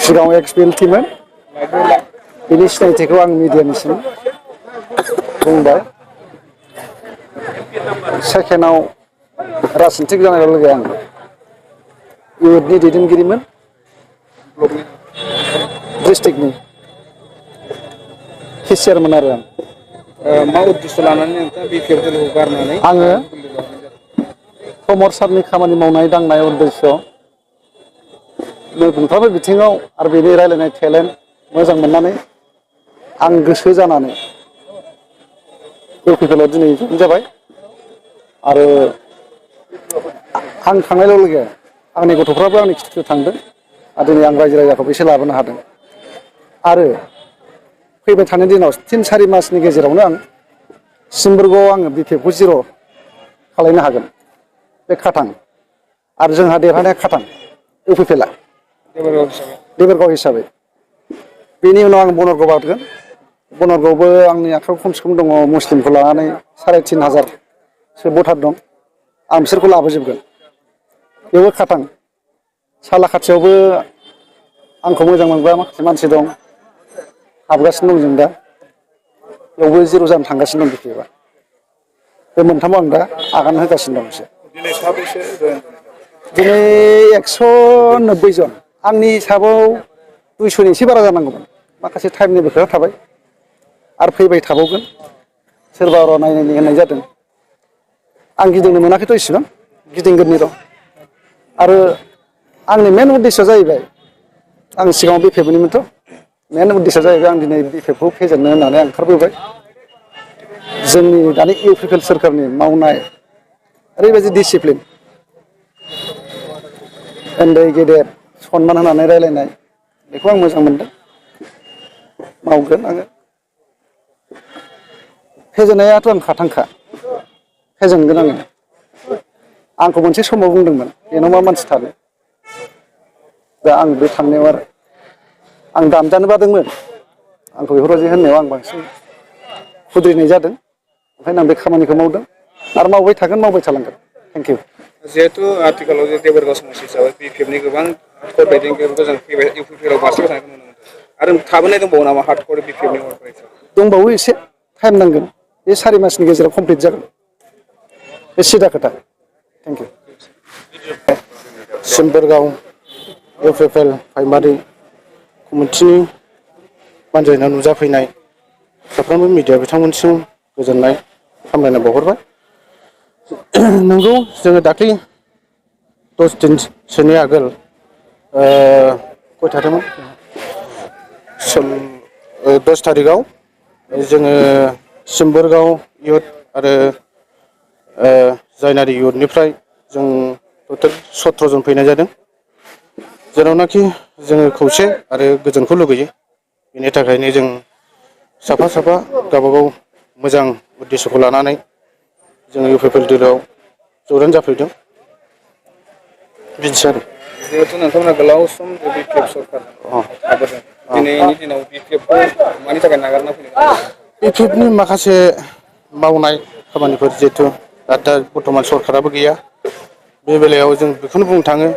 सिगाङाव एक्सपिएलटिमोन बिनि सिनायथिखौ आं मिडियानिसिम बुंबाय। सेकेन्डआव राजनिथिक जानाय लोगो आं इउथनि दैदेनगिरिमोन डिस्ट्रिक्टनि केसियारमोन आरो आं। मा उद्देश्य लानानै नोंथाङा बिपिएफ दलखौ गारनानै आङो प्रमद सारनि खामानि मावनाय दांनाय उद्देश्य मोनफ्रोमबो बिथिङाव आरो बेनि रायलायनाय टेलेन्ट मोजां मोननानै आं गोसो जानानै इउपिपिएलआव दिनै जइन जाबाय। आरो आं थांनाय लोगो आंनि गथ'फ्राबो आंनि खिथु थांदों आरो दिनै आं रायजो राजाखौ एसे लाबोनो हादों। आरो फैबाय थानाय दिनाव 3-4 मासनि गेजेरावनो आं सिम्बोरगावआव आङो बिपिएफखौ जिर' खालायनो हागोन। बे खाथां आरो जोंहा देरहानाया खाथां इउपिपिएलआ देबोरगाव हिसाबै। बेनि उनाव आं बनरगाव बारगोन। बनरगावबो आंनि आखायाव खमसे खम दङ मुस्लिमखौ लानानै 3,500सो भटार दं। आं बिसोरखौ लाबोजोबगोन। बेयावबो खाथां सालाखाथियावबो आंखौ मोजां मोनग्रा माखासे मानसि दं हाबगासिनो दं जों दा बेयावबो जिर' जानो थांगासिनो दं बिपिएफआ। बे मोनथामाव आं दा आगान होगासिनो दं एसे। दिनै साबैसे जयेन जादों? दिनै 190 जन। आंनि हिसाबाव 200नि एसे बारा जानांगौमोन। माखासे टाइमनिबो खोथा थाबाय आरो फैबाय थाबावगोन सोरबा र' नायनायनि होननाय जादों। आं गिदिंनो मोनाखैथ' इसेबां गिदिंगोननि र'। आरो आंनि मेन उद्देश्यआ जाहैबाय आं सिगाङाव बिपिएफनिमोनथ'। मेन उद्देश्यआ जाहैबाय आं दिनै बिपिएफखौ फेजेननो होननानै आं ओंखारबोबाय। जोंनि दानि इउपिपिएल सोरखारनि मावनाय ओरैबायदि डिसिप्लिन उन्दै गेदेर सनमान होनानै रायलायनाय बेखौ आं मोजां मोनदों। मावगोन आङो। फेजेननायाथ' आं खाथांखा फेजेनगोन आङो। आंखौ मोनसे समाव बुंदोंमोन बेनाव मा मानसि थानो। दा आं बे थांनायाव आरो आं दानजानो बादोंमोन। आंखौ बेफोरबायदि होननायाव आं बांसिन खुद्रिनाय जादों। ओंखायनो आं बे खामानिखौ मावदों आरो मावबाय थागोन मावबाय थालांगोन। Thank you. जिहेतु आथिखालाव जे देबोरगाव समस्ति हिसाबै बिपिएफनि गोबां हार्डकर दैदेनगिरिफोरखौ जों फैबाय इउपिपिएलआव बारस्लायबाय थानायखौ नुनो मोनदों। आरो थाबोनाय दंबावो नामा हार्डकर बिपिएफनि दंबावो एसे टाइम नांगोन। बे 4 मासनि गेजेराव कमप्लिट जागोन। बे सिदा खोथा। Thank you. सिम्बोरगाव इउपिपिएल प्राइमारि कमिटिनि बानजायनायाव नुजाफैनाय साफ्रोमबो मिडिया बिथांमोनसिम गोजोननाय हामलायनाय बावहरबाय। नंगौ जोङो दाख्लै 10 दिनसोनि आगोल खय थारिखमोन 10 थारिखआव जोङो सिम्बोरगाव इउथ आरो जायनारि इउथनिफ्राय जों टटेल 17 जन फैनाय जादों। जेरावनाखि जोङो खौसे आरो गोजोनखौ लुगैयो। बेनि थाखायनो जों साफा साफा गावबागाव मोजां उद्देश्यखौ लानानै जोङो इउपिपिएल दलाव ज'येन जाफैदों। बिदिनोसै आरो। जिहेतु नोंथांमोना गोलाव सम बिपिएफ सरकारजों थाबोदों। दिनैनि दिनाव बिपिएफखौ मानि थाखाय नागारना फैदों? बिपिएफनि माखासे मावनाय खामानिफोर जिहेथु दा बर्थमान सरकाराबो गैया। बे बेलायाव जों बेखौनो बुंनो थाङो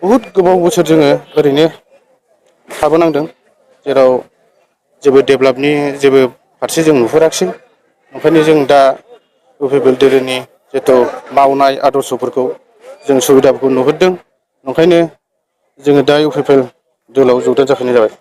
बहुद गोबाव बोसोर जोङो ओरैनो थाबोनांदों। जेराव जेबो डेभेलपनि जेबो फारसे जों नुहुराखिसै। ओंखायनो जों दा इउपिपिएल दोलोनि जिथु मावनाय आदर्शफोरखौ जों सुबिदाफोरखौ नुहुरदों। ओंखायनो जोङो दा इउपिपिएल दलाव ज'येन जाफैनाय जाबाय।